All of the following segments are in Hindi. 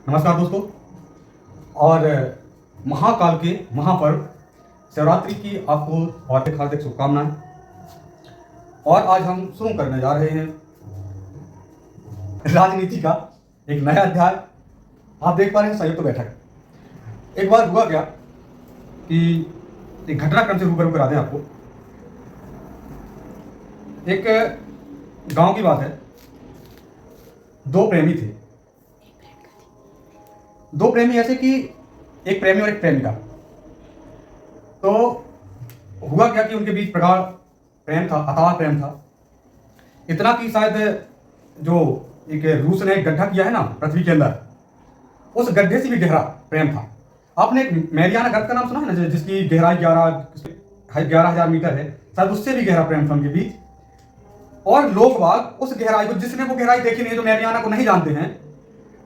नमस्कार दोस्तों। और महाकाल के महापर्व शिवरात्रि की आपको हार्दिक हार्दिक शुभकामनाएं। और आज हम शुरू करने जा रहे हैं राजनीति का एक नया अध्याय। आप देख पा रहे हैं संयुक्त बैठक। एक बार हुआ क्या कि एक घटनाक्रम से रूबरू करा दें आपको। एक गांव की बात है। दो प्रेमी थे। दो प्रेमी ऐसे कि एक प्रेमी और एक प्रेमिका। तो हुआ क्या कि उनके बीच प्रगाढ़ प्रेम था, अथाह प्रेम था। इतना कि शायद जो एक रूस ने एक गड्ढा किया है ना पृथ्वी के अंदर, उस गड्ढे से भी गहरा प्रेम था। आपने एक मैरियाना गर्त का नाम सुना है ना, जिसकी गहराई 11,000 मीटर है। शायद उससे भी गहरा प्रेम था उनके बीच। और लोग बाग उस गहराई को, जिसने वो गहराई देखी नहीं है, जो मैरियाना को नहीं जानते हैं,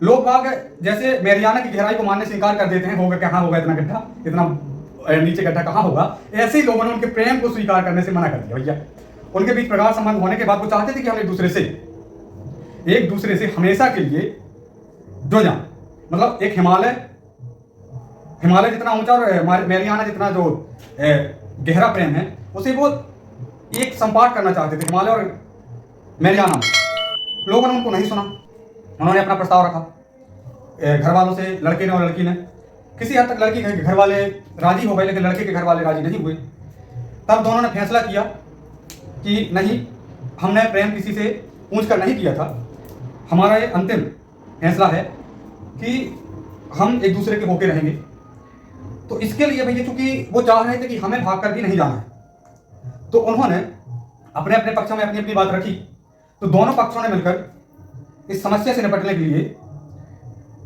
लोग बाग जैसे मैरियाना की गहराई को मानने से इनकार कर देते हैं। होगा कहाँ होगा इतना गड्ढा, इतना नीचे गड्ढा कहाँ होगा। ऐसे ही लोगों ने उनके प्रेम को स्वीकार करने से मना कर दिया। भैया उनके बीच प्रगाढ़ संबंध होने के बाद वो चाहते थे कि हम एक दूसरे से हमेशा के लिए जुड़ जाएं। मतलब एक हिमालय जितना ऊंचा और मैरियाना जितना जो गहरा प्रेम है, उसे वो एक संपात करना चाहते थे हिमालय और मैरियाना में। लोगों ने उनको नहीं सुना। उन्होंने अपना प्रस्ताव रखा घर वालों से, लड़के ने और लड़की ने। किसी हद तक लड़की के घर वाले राजी हो गए, लेकिन लड़के के घर वाले राजी नहीं हुए। तब दोनों ने फैसला किया कि नहीं, हमने प्रेम किसी से पूछ कर नहीं किया था। हमारा ये अंतिम फैसला है कि हम एक दूसरे के होके रहेंगे। तो इसके लिए भैया चूंकि वो चाह रहे थे कि हमें भाग कर भी नहीं जाना है, तो उन्होंने अपने अपने पक्षों में अपनी अपनी बात रखी। तो दोनों पक्षों ने मिलकर इस समस्या से निपटने के लिए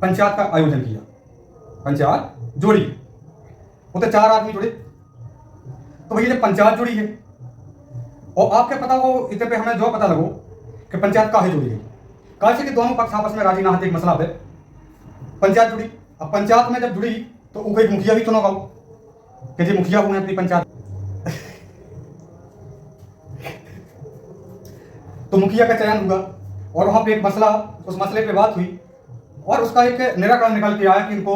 पंचायत का आयोजन किया। पंचायत जोड़ी, वो तो 4 आदमी जुड़े। तो भैया जब पंचायत जुड़ी है, और आपके पता हो इतने पे हमें जो पता लगो कि पंचायत काहे जुड़ी है, काहे से कि दोनों पक्ष आपस में राजी ना थे एक मसला पे। पंचायत जुड़ी। अब पंचायत में जब जुड़ी तो वो एक मुखिया भी चुना गाओ कि जी मुखिया हुए अपनी पंचायत। तो मुखिया का चयन हुआ और वहां पे एक मसला, उस मसले पे बात हुई और उसका एक निराकरण निकल के आया कि इनको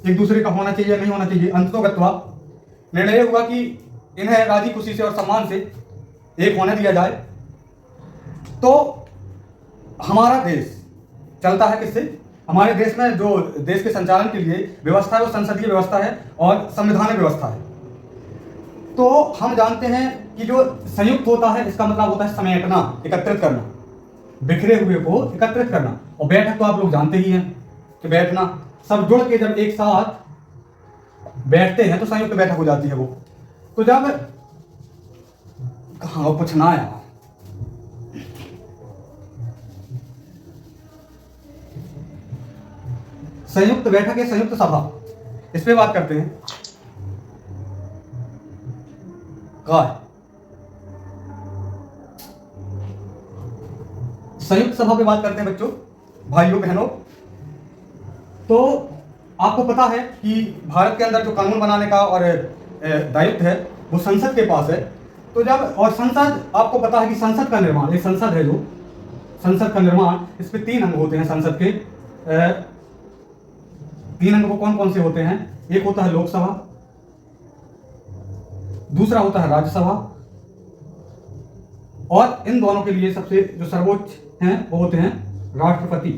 एक दूसरे का होना चाहिए नहीं होना चाहिए। अंततोगत्वा निर्णय हुआ कि इन्हें राजी खुशी से और सम्मान से एक होने दिया जाए। तो हमारा देश चलता है किससे? हमारे देश में जो देश के संचालन के लिए व्यवस्था है वो संसदीय व्यवस्था है और संवैधानिक व्यवस्था है। तो हम जानते हैं कि जो संयुक्त होता है, इसका मतलब होता है समेटना, एकत्रित करना, बिखरे हुए को एकत्रित करना। और बैठक तो आप लोग जानते ही हैं कि बैठना, सब जुड़ के जब एक साथ बैठते हैं तो संयुक्त बैठक हो जाती है वो। तो जब कहाँ पूछना है संयुक्त बैठक है, संयुक्त सभा, इस पे बात करते हैं। कहा संयुक्त सभा पे बात करते हैं बच्चों, भाइयों बहनों। तो आपको पता है कि भारत के अंदर जो कानून बनाने का और दायित्व है वो संसद के पास है। तो जब और संसद, आपको पता है कि संसद का निर्माण, एक संसद है जो संसद का निर्माण, इस पे 3 अंग होते हैं संसद के। 3 अंग वो कौन कौन से होते हैं? एक होता है लोकसभा, दूसरा होता है राज्यसभा, और इन दोनों के लिए सबसे जो सर्वोच्च हैं वो होते हैं राष्ट्रपति।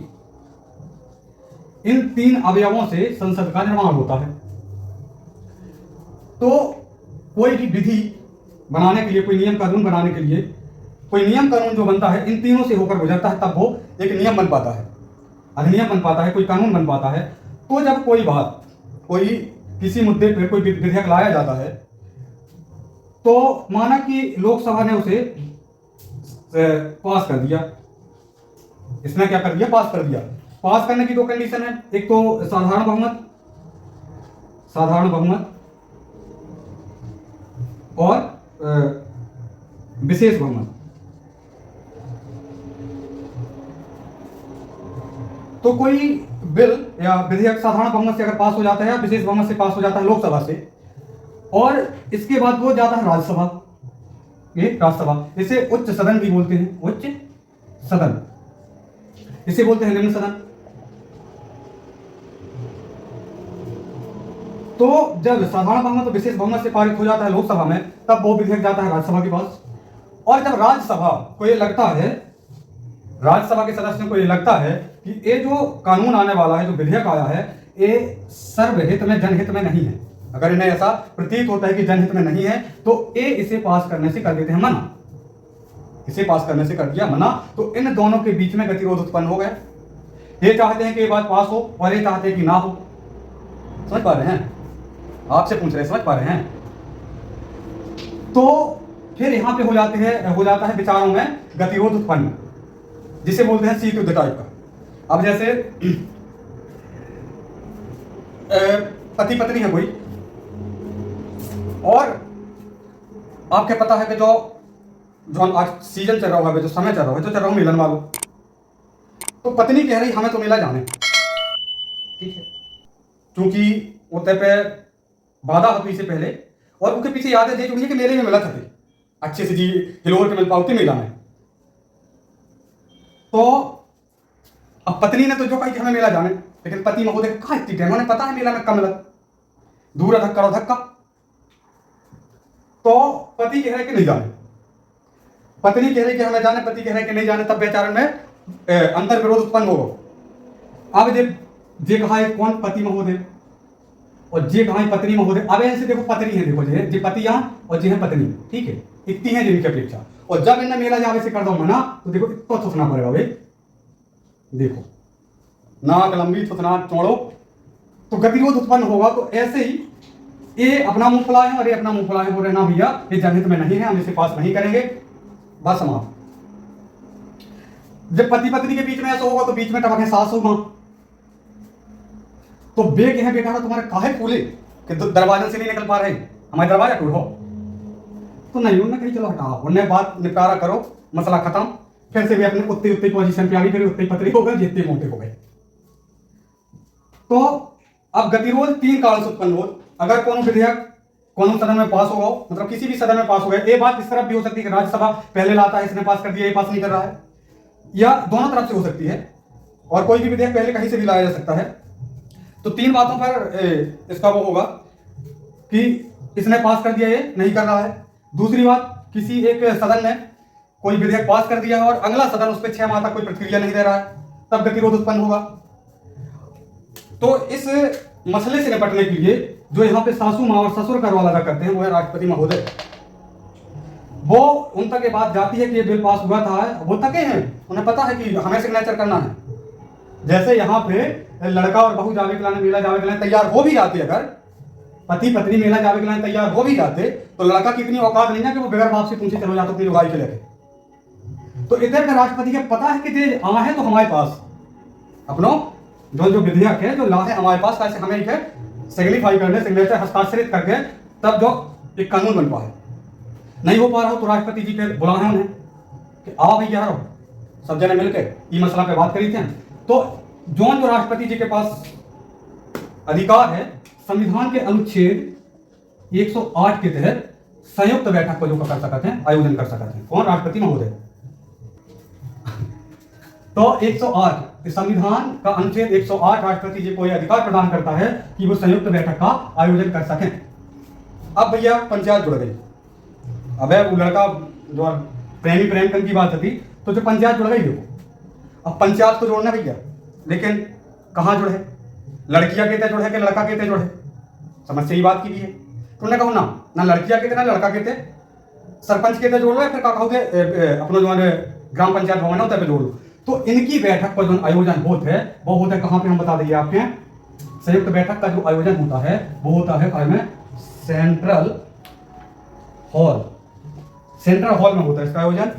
इन 3 अवयवों से संसद का निर्माण होता है। तो कोई भी विधि बनाने के लिए, कोई नियम कानून बनाने के लिए, कोई नियम कानून जो बनता है इन तीनों से होकर गुजरता है, तब वो एक नियम बन पाता है, अधिनियम बन पाता है, कोई कानून बन पाता है। तो जब कोई बात, कोई किसी मुद्दे पर कोई विधेयक लाया जाता है, तो माना कि लोकसभा ने उसे पास कर दिया। इसने क्या कर दिया? पास कर दिया। पास करने की 2 कंडीशन है, एक तो साधारण बहुमत और विशेष बहुमत। तो कोई बिल या विधेयक साधारण बहुमत से अगर पास हो जाता है या विशेष बहुमत से पास हो जाता है लोकसभा से, और इसके बाद वो जाता है राज्यसभा, ये राज्यसभा, इसे उच्च सदन भी बोलते हैं, उच्च सदन, इसे बोलते हैं निम्न सदन। तो जब साधारण बहुमत तो विशेष बहुमत से पारित हो जाता है लोकसभा में, तब वो विधेयक जाता है राज्यसभा के पास। और जब राज्यसभा को ये लगता है, राज्यसभा के सदस्यों को ये लगता है कि ये जो कानून आने वाला है, जो विधेयक आया है, ये सर्वहित में, जनहित में नहीं है, अगर इन्हें ऐसा प्रतीत होता है कि जनहित में नहीं है, तो ये इसे पास करने से कर देते हैं मना। इसे पास करने से कर दिया मना, तो इन दोनों के बीच में गतिरोध उत्पन्न हो गया। ये चाहते हैं कि ये बात पास हो और ये चाहते हैं कि ना हो। समझ पा रहे हैं? आपसे पूछ रहे हैं, समझ पा रहे हैं? तो फिर यहां पे हो जाता है विचारों में गतिरोध उत्पन्न, जिसे बोलते हैं शीत युद्ध टाइप का। अब जैसे पति पत्नी है कोई, और आपके पता है कि जो आज सीजन चल रहा है, जो समय चल रहा है, जो चल रहा हूं मिलन वालों, तो पत्नी कह रही हमें तो मेला जाने, ठीक है, क्योंकि होते पे बाधा होती से पहले, और उनके पीछे यादें दे जुड़ी है कि मेले में मिला था अच्छे से जी, हिलोर के मिल पाती मेला में। तो अब पत्नी ने तो जो कही कि हमें मेला जाने, लेकिन पति महोदय कहा इतनी टाइम, उन्हें पता है मेला में कम मिला, दूर धक्का धक्का। तो पति कह रहे कि नहीं जाने, पत्नी कह रही कि हमें जाने, पति कह रहे कि नहीं जाने, तब बेचारे में अंतर विरोध उत्पन्न होगा। अब जे कहा है कौन, पति महोदय, और जे कहा है पत्नी महोदय। अब ऐसे देखो पत्नी है, देखो जे पति यहाँ और जे है पत्नी, ठीक है, इतनी है जिनकी अपेक्षा। और जब इन्हें मेला जावे से कर दो मना, तो देखो इतना थुथना पड़ेगा भाई, देखो नाक लंबी, थुथना चौड़ो, तो गतिरोध उत्पन्न होगा। तो ऐसे ही ये अपना मुंह फुलाए और ये अपना मुंह फुलाए, बोल रहे ना भैया ये जनहित में नहीं है, हम इसे पास नहीं करेंगे, बस समाप्त। जब पति पत्नी के बीच में ऐसा होगा तो बीच में टपके सास होगा, तो बे कहे बेटा तुम्हारे काहे फूले कि दरवाजे से नहीं निकल पा रहे, हमारे दरवाजा टूटो। तो नहीं, उन्होंने कही चलो हटाओ, उन्हें बात निपटारा करो, मसला खत्म। फिर से भी अपने उतनी पोजीशन पे आ गई, फिर उतनी पतली हो गए जितने मोटे हो गए। तो अब गतिरोध 3 कारण से उत्पन्न हो। अगर कौन विधेयक कौन सदन में पास होगा, मतलब किसी भी सदन में पास हो गया, ये बात इस तरफ भी हो सकती है कि राज्यसभा पहले लाता है, इसने पास कर दिया, ये पास नहीं कर रहा है, या दोनों तरफ से हो सकती है, और कोई भी विधेयक पहले कहीं से भी लाया जा सकता है। तो 3 बातों पर इसका वो होगा कि इसने पास कर दिया, ये नहीं कर रहा है। दूसरी बात, किसी एक सदन ने कोई विधेयक पास कर दिया है और अगला सदन उस पर 6 माह तक कोई प्रतिक्रिया नहीं दे रहा है, तब गतिरोध उत्पन्न होगा। तो इस मसले से निपटने के लिए जो यहाँ पे सासू माँ और ससुर का रोल अदा करते हैं, वो है राष्ट्रपति महोदय। वो उन तक ये बात जाती है कि ये बिल पास हुआ था, वो तके हैं, उन्हें पता है कि हमें सिग्नेचर करना है। जैसे यहाँ पे लड़का और बहू जावे के लाने, मेला जावे के लाने तैयार हो भी जाते, अगर पति पत्नी मेला जावे के लाने तैयार हो भी जाते, तो लड़का की इतनी औकात नहीं है कि वो बगैर बाप से पूछे चलो जाते अपनी लुगाई के लेके। तो इधर का राष्ट्रपति के पता है कि ये आ है तो हमारे पास अपनो जो विधेयक है जो ला है हमारे पास, कैसे हमें एक सिग्निफाई करने, सिग्नेचर हस्ताक्षरित करके तब जो एक कानून बन पाए। नहीं हो पा रहा हो तो राष्ट्रपति जी के बुलाए उन्हें कि आओ भैया यारो, सब जने मिलकर ये मसला पे बात करी थे। तो जो राष्ट्रपति जी के पास अधिकार है संविधान के अनुच्छेद 108 के तहत संयुक्त बैठक को जो कर सकते हैं, आयोजन कर सकते हैं, कौन? राष्ट्रपति महोदय। तो 108 संविधान का अनुच्छेद 108 राष्ट्रपति जी को यह अधिकार प्रदान करता है कि वो संयुक्त बैठक का आयोजन कर सकें। अब भैया पंचायत जुड़ गई, अब वो लड़का जो प्रेमी प्रेमकन की बात थी, तो जो पंचायत जुड़ गई देखो, अब पंचायत को जोड़ना भैया, लेकिन कहाँ जुड़े, लड़कियां कहते जुड़े कि लड़का कहते जुड़े, समस्या ये बात की भी है। तो उन्होंने कहा ना लड़कियां कहते ना लड़का कहते, सरपंच कहते जोड़ लो या फिर कहोगे अपना जो ग्राम पंचायत भवन होता है जोड़ लो। तो इनकी बैठक का जो आयोजन होता है वो होता है कहाँ पे, हम बता देंगे आपके, संयुक्त बैठक का जो आयोजन होता है वो होता है में सेंट्रल हॉल, सेंट्रल हॉल में होता है इसका आयोजन।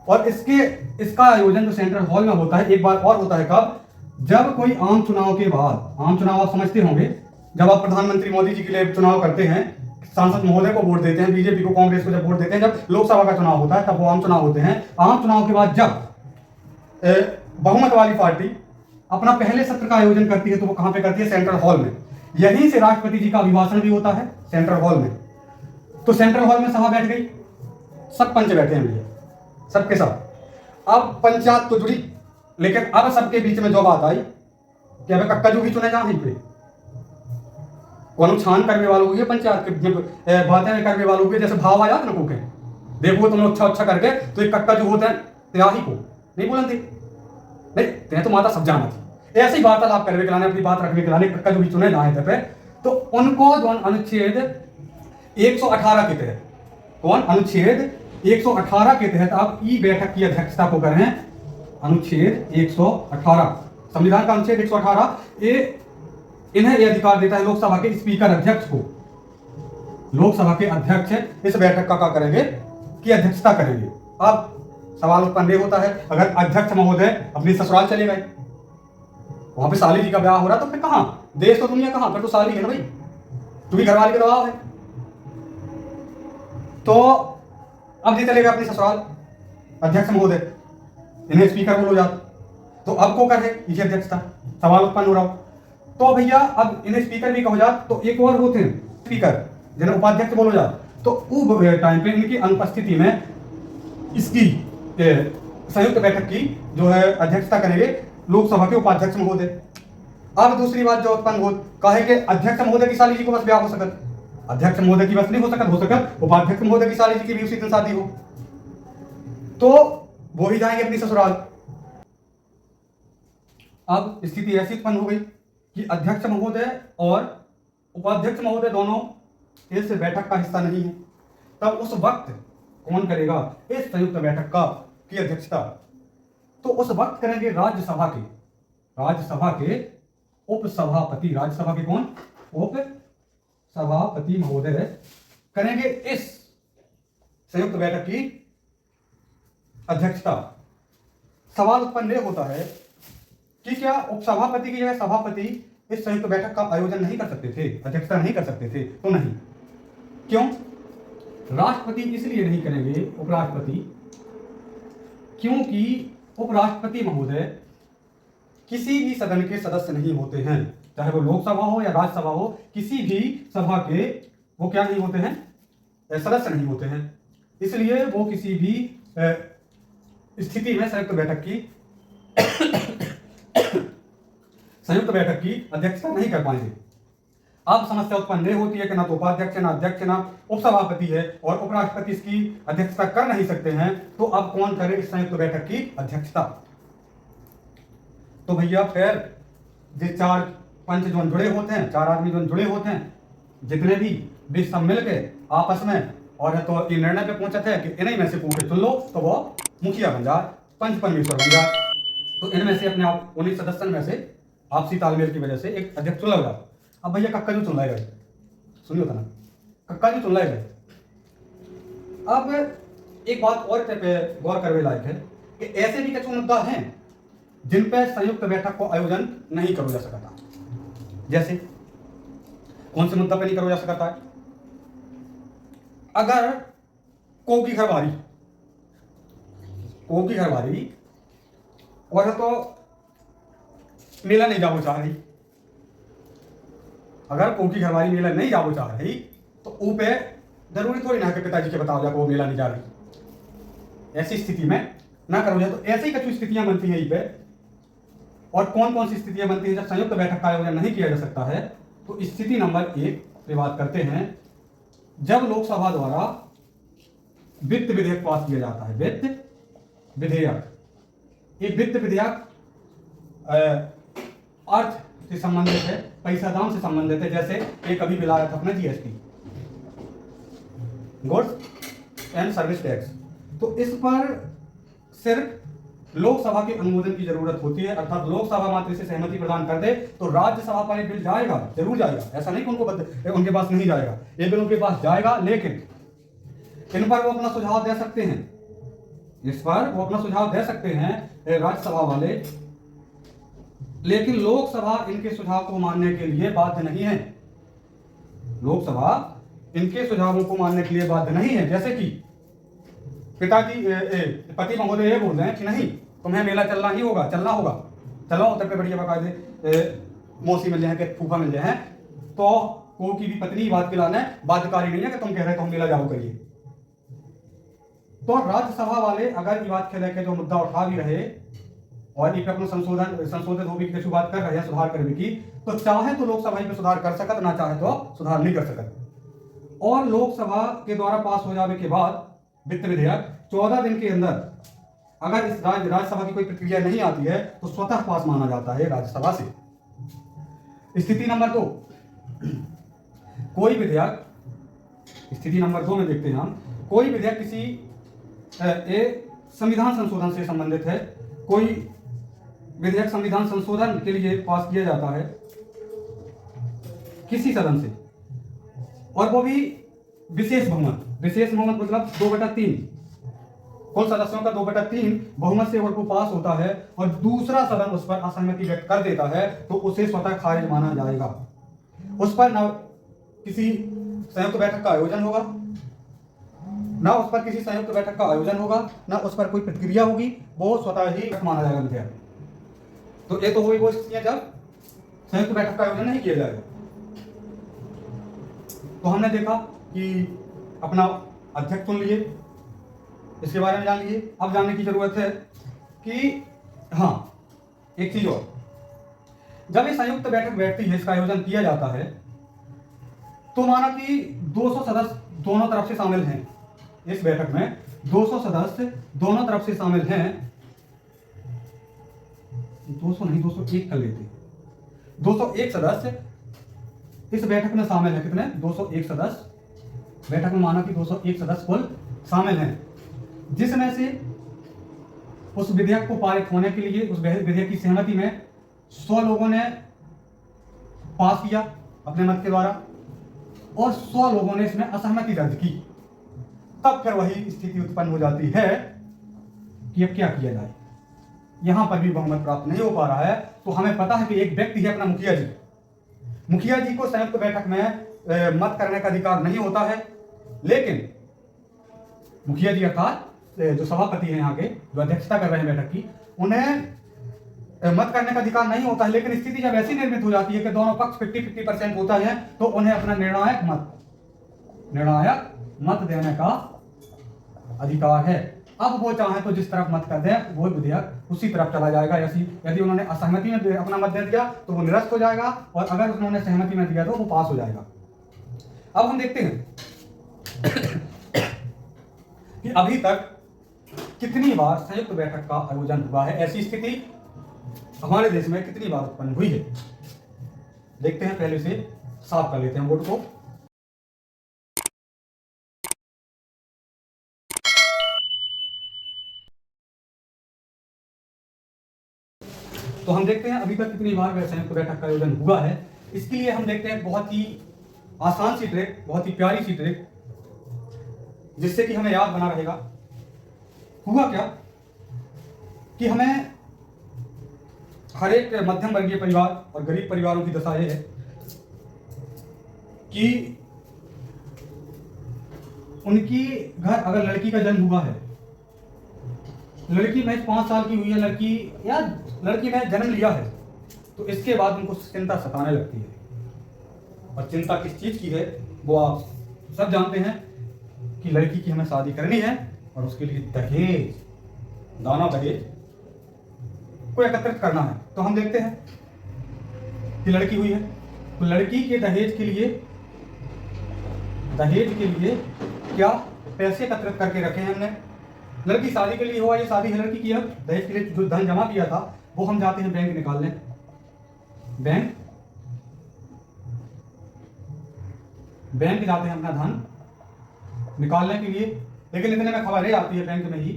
और इसका आयोजन जो सेंट्रल हॉल में होता है, एक बार और होता है कब, जब कोई आम चुनाव के बाद, आम चुनाव आप समझते होंगे, जब आप प्रधानमंत्री मोदी जी के लिए चुनाव करते हैं, सांसद महोदय को वोट देते हैं, बीजेपी को, कांग्रेस को जब वोट देते हैं, जब लोकसभा का चुनाव होता है तब वो आम चुनाव होते हैं। आम चुनाव के बाद जब बहुमत वाली पार्टी अपना पहले सत्र का आयोजन करती है तो वो कहां पे करती है, सेंट्रल हॉल में। यहीं से राष्ट्रपति जी का अभिभाषण भी होता है सेंट्रल हॉल में। तो सेंट्रल हॉल में सभा बैठ गई, सब पंच बैठे हैं भैया, सबके सब। अब पंचायत तो जुड़ी, लेकिन अब सबके बीच में जो बात आई कि अब कक्काजू भी चुने जाए पे, कोनो छान करने वालों की पंचायत के बातें करने वालों के जैसे भाव आ जाते ना कोके देखो तुम लोग अच्छा अच्छा करके तो एक कक्का जो होता है त्याही को नहीं बोलते नहीं ते तो माता सब जाना थी ऐसी वार्तालाप करने के लाने अपनी बात रखने के लाने कक्का जो भी चुने जाए थे पे तो उनको जो अनुच्छेद 118 के तहत कौन अनुच्छेद 118 के तहत आप ई बैठक की अध्यक्षता को करें। अनुच्छेद 118 संविधान का अनुच्छेद 118 ये इन्हें यह अधिकार देता है लोकसभा के स्पीकर अध्यक्ष को, लोकसभा के अध्यक्ष इस बैठक का क्या करेंगे कि अध्यक्षता करेंगे। अब सवाल उत्पन्न होता है अगर अध्यक्ष महोदय अपनी ससुराल चले गए वहां पे साली जी का ब्याह हो रहा तो फिर कहां देश तो दुनिया कहां फिर तो साली है ना भाई तुम्हें घरवाले के दबाव है तो अब ये चलेगा अपनी ससुराल अध्यक्ष महोदय इन्हें स्पीकर बोलो जाता तो अब को कर है इसे अध्यक्षता सवाल उत्पन्न हो रहा हो तो भैया अब इन्हें स्पीकर भी कहो जात तो एक और होते हैं स्पीकर जिन्हें उपाध्यक्ष बोलो जात तो वो टाइम पे इनकी अनुपस्थिति में इसकी संयुक्त बैठक की जो है अध्यक्षता करेंगे लोकसभा के उपाध्यक्ष महोदय। अब दूसरी बात जो उत्पन्न हो कहे कि अध्यक्ष महोदय की साली जी को बस ब्याह हो सकत अध्यक्ष महोदय की बस नहीं हो सकत उपाध्यक्ष महोदय की साली जी की भी उसी दिन शादी हो तो वो भी जाएंगे अपनी ससुराल। अब स्थिति ऐसी उत्पन्न हो गई कि अध्यक्ष महोदय और उपाध्यक्ष महोदय दोनों इस बैठक का हिस्सा नहीं है तब उस वक्त कौन करेगा इस संयुक्त बैठक का की अध्यक्षता तो उस वक्त करेंगे राज्यसभा के उपसभापति राज्यसभा के कौन उप सभापति महोदय करेंगे इस संयुक्त बैठक की अध्यक्षता। सवाल उत्पन्न होता है कि क्या उपसभापति की जगह सभापति इस संयुक्त बैठक का आयोजन नहीं कर सकते थे अध्यक्षता नहीं कर सकते थे तो नहीं क्यों राष्ट्रपति इसलिए नहीं करेंगे उपराष्ट्रपति क्योंकि उपराष्ट्रपति महोदय किसी भी सदन के सदस्य नहीं होते हैं चाहे वो लोकसभा हो या राज्यसभा हो किसी भी सभा के वो क्या नहीं होते हैं सदस्य नहीं होते हैं इसलिए वो किसी भी स्थिति में संयुक्त बैठक की अध्यक्षता नहीं कर पाएंगे। अब समस्या उत्पन्न होती है कि ना तो उपाध्यक्ष ना अध्यक्ष ना उपसभापति है और उपराष्ट्रपति इसकी अध्यक्षता कर नहीं सकते हैं तो अब कौन करे इस संयुक्त बैठक की अध्यक्षता। तो भैया फिर जो चार पंच जो जुड़े होते हैं चार आदमी जो जुड़े होते हैं जितने भी सब मिल के आपस में और तो ये निर्णय पे पहुंचते हैं कि इन्हीं में से पूछे चुन लो तो वो मुखिया बन जाए पंच परमेश्वर बन जाए तो इनमें से अपने आप 19 सदस्यों में से आपसी तालमेल की वजह से एक अध्यक्ष चुना होगा। अब भैया कक्का जो चुन लाएगा सुनिए होता ना कक्का जो चुन लाएगा। अब एक बात और पे गौर करने लायक है कि ऐसे भी कुछ मुद्दा हैं जिन पर संयुक्त बैठक को आयोजन नहीं करो जा सकता। जैसे कौन से मुद्दा पे नहीं करो जा सकता है अगर को की घरवारी और तो मेला नहीं जाओ चाह रही अगर को की घरवारी मेला नहीं जाओ चाह रही तो ऊपे जरूरी थोड़ी ना कि पिताजी के बताओ जाए वो मेला नहीं जा रही ऐसी स्थिति में ना करो जाए। तो ऐसी कुछ स्थितियां बनती हैं पे और कौन कौन सी स्थितियां बनती हैं जब संयुक्त बैठक का आयोजन नहीं किया जा सकता है। तो स्थिति नंबर 1 पे बात करते हैं जब लोकसभा द्वारा वित्त विधेयक पास किया जाता है। वित्त विधेयक एक वित्त विधेयक अर्थ से संबंधित है पैसा दाम से संबंधित है जैसे एक अभी बिल आया था अपना GST goods and service tax. तो इस पर सिर्फ लोकसभा के अनुमोदन की जरूरत होती है अर्थात लोकसभा मात्र से सहमति प्रदान कर दे तो राज्यसभा पर एक बिल जाएगा जरूर जाएगा। ऐसा नहीं कि उनके पास नहीं जाएगा ये बिल उनके पास जाएगा लेकिन इन पर वो अपना सुझाव दे सकते हैं इस पर वो अपना सुझाव दे सकते हैं राज्यसभा वाले लेकिन लोकसभा इनके सुझाव को मानने के लिए बाध्य नहीं है। लोकसभा इनके सुझावों को मानने के लिए बाध्य नहीं है। जैसे कि पिताजी पति महोदय ये बोल रहे हैं कि नहीं तुम्हें मेला चलना होगा चलो उतर पे बढ़िया बकायदे मौसी मिल जाए फूफा मिल जाए तो को की भी पत्नी बात के लाने बाध्यकारी नहीं है कि तुम कह रहे हो तुम मेला जाओ करिए। तो राज्यसभा वाले अगर ये बात खेले के जो मुद्दा उठा भी रहे और एक अपना संशोधित होगी की बात कर रहे हैं, सुधार करने की, तो चाहे तो लोकसभा में सुधार कर सकत, ना चाहे तो सुधार नहीं कर सकत। और लोकसभा के द्वारा पास हो जाने के बाद वित्त विधेयक 14 दिन के अंदर अगर इस राज्यसभा की कोई प्रक्रिया नहीं आती है तो स्वतः पास माना जाता है राज्यसभा से। स्थिति नंबर 2, कोई विधेयक, स्थिति नंबर 2 में देखते हैं हम, कोई विधेयक किसी संविधान संशोधन से संबंधित है। कोई विधेयक संविधान संशोधन के लिए पास किया जाता है किसी सदन से, और वो भी विशेष बहुमत। विशेष बहुमत मतलब 2/3, कुल सदस्यों का 2/3 बहुमत से वो पास होता है, और दूसरा सदन उस पर असहमति व्यक्त कर देता है तो उसे स्वतः खारिज माना जाएगा। उस पर न किसी संयुक्त बैठक का आयोजन होगा, ना उस पर किसी संयुक्त बैठक का आयोजन होगा, ना उस पर कोई प्रतिक्रिया होगी, वो स्वतः ही माना जाएगा विधेयक। तो ये तो हुई वो स्थितियां जब संयुक्त बैठक का आयोजन नहीं किया जाएगा। तो हमने देखा कि अपना अध्यक्ष चुन लिए, इसके बारे में जान लिए। अब जानने की जरूरत है कि हाँ, एक चीज और, जब ये संयुक्त बैठक बैठती है, इसका आयोजन किया जाता है, तो माना कि 200 सदस्य दोनों तरफ से शामिल हैं इस बैठक में, 200 सदस्य दोनों तरफ से शामिल हैं, 200 नहीं 201 कर लेते, 201 सदस्य इस बैठक में शामिल है। कितने? 201 सदस्य बैठक में, माना कि 201 सदस्य कुल शामिल हैं, जिसमें से उस विधेयक को पारित होने के लिए, उस विधेयक की सहमति में 100 लोगों ने पास किया अपने मत के द्वारा, और 100 लोगों ने इसमें असहमति दर्ज की। तब फिर वही स्थिति उत्पन्न हो जाती है कि अब क्या किया जाए। यहां पर भी बहुमत प्राप्त नहीं हो पा रहा है, तो हमें पता है कि एक व्यक्ति है अपना मुखिया जी, मुखिया जी को संयुक्त बैठक में मत करने का अधिकार नहीं होता है, लेकिन मुखिया जी अर्थात जो सभापति हैं यहाँ के, जो अध्यक्षता कर रहे हैं बैठक की, उन्हें मत करने का अधिकार नहीं होता है। लेकिन स्थिति जब ऐसी निर्मित हो जाती है कि दोनों पक्ष 50-50% होता है, तो उन्हें अपना निर्णायक मत देने का अधिकार है। अब वो चाहे तो जिस तरफ मत कर दें, वो विधेयक उसी तरफ चला जाएगा। यदि उन्होंने असहमति में अपना मत दे दिया तो वो निरस्त हो जाएगा, और अगर उन्होंने सहमति में दिया तो वो पास हो जाएगा। अब हम देखते हैं कि अभी तक कितनी बार संयुक्त बैठक का आयोजन हुआ है, ऐसी स्थिति हमारे देश में कितनी बार उत्पन्न हुई है। देखते हैं, पहले से साफ कर लेते हैं बोर्ड को। तो हम देखते हैं अभी तक कितनी बार संयुक्त बैठक का आयोजन हुआ है। इसके लिए हम देखते हैं बहुत ही आसान सी ट्रिक, बहुत ही प्यारी सी ट्रिक, जिससे कि हमें याद बना रहेगा। हुआ क्या कि हमें हर एक मध्यम वर्गीय परिवार और गरीब परिवारों की दशा यह है कि उनकी घर, अगर लड़की का जन्म हुआ है, लड़की महज 5 साल की हुई है, लड़की ने जन्म लिया है, तो इसके बाद उनको चिंता सताने लगती है। और चिंता किस चीज की है वो आप सब जानते हैं कि लड़की की हमें शादी करनी है, और उसके लिए दहेज, दाना दहेज को एकत्रित करना है। तो हम देखते हैं कि लड़की हुई है, तो लड़की के दहेज के लिए क्या पैसे एकत्रित करके रखे हैं हमने। लड़की शादी के लिए हुआ, ये शादी है लड़की की, अब दहेज के लिए जो धन जमा किया था वो हम जाते हैं बैंक निकालने, बैंक जाते हैं अपना धन निकालने के लिए। लेकिन इतने में खबर आती है बैंक में ही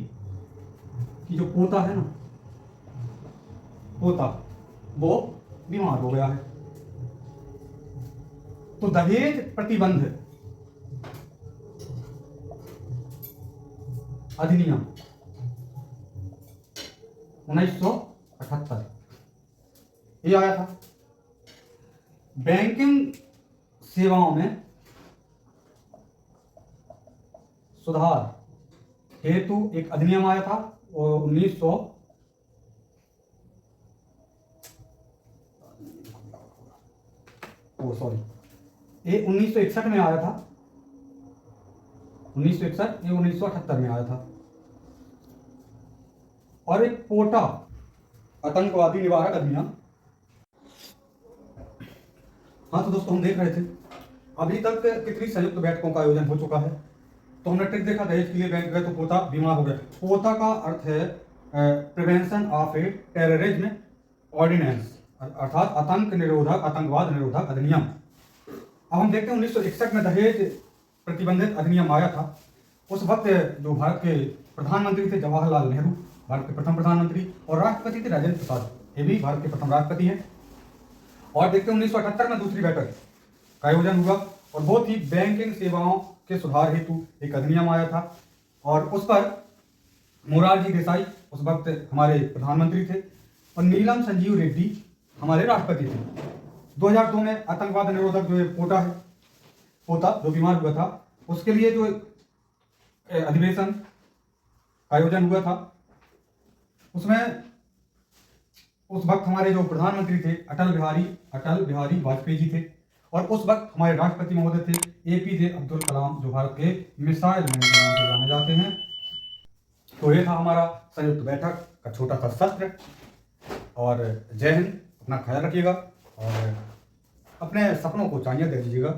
कि जो पोता है ना, पोता वो बीमार हो गया है। तो दहेज प्रतिबंध अधिनियम 1978 ये आया था। बैंकिंग सेवाओं में सुधार हेतु एक अधिनियम आया था, और 1961 में आया था, 1961, ये 1978 में आया था। और एक पोटा आतंकवादी निवारक अधिनियम। हाँ तो दोस्तों, हम देख रहे थे अभी तक कितनी संयुक्त बैठकों का आयोजन हो चुका है। तो हमने ट्रिक देखा, दहेज के लिए बैंक गए तो पोता बीमार हो गया। पोता का अर्थ है prevention of a terrorism ordinance, अर्थात आतंक निरोधक, आतंकवाद निरोधक अधिनियम। अब हम देखते हैं 1961 में दहेज प्रतिबंधित अधिनियम आया था। उस वक्त जो भारत के प्रधानमंत्री थे जवाहरलाल नेहरू, भारत के प्रथम प्रधानमंत्री, और राष्ट्रपति थे राजेंद्र प्रसाद, ये भी भारत के प्रथम राष्ट्रपति हैं। और देखते हैं 1978 में दूसरी बैठक का आयोजन हुआ और बहुत ही बैंकिंग सेवाओं के सुधार हेतु एक अधिनियम आया था, और उस पर मोरारजी देसाई उस वक्त हमारे प्रधानमंत्री थे और नीलम संजीव रेड्डी हमारे राष्ट्रपति थे। 2002 में आतंकवाद निरोधक जो पोता है, पोता जो बीमार हुआ था, उसके लिए जो अधिवेशन आयोजन हुआ था, उसमें उस वक्त हमारे जो प्रधानमंत्री थे अटल बिहारी वाजपेयी जी थे, और उस वक्त हमारे राष्ट्रपति महोदय थे एपीजे अब्दुल कलाम, जो भारत के मिसाइल मैन के नाम से जाने जाते हैं। तो ये था हमारा संयुक्त बैठक का छोटा सा सत्र। और जय हिंद, अपना ख्याल रखिएगा और अपने सपनों को चांदिया दे दीजिएगा।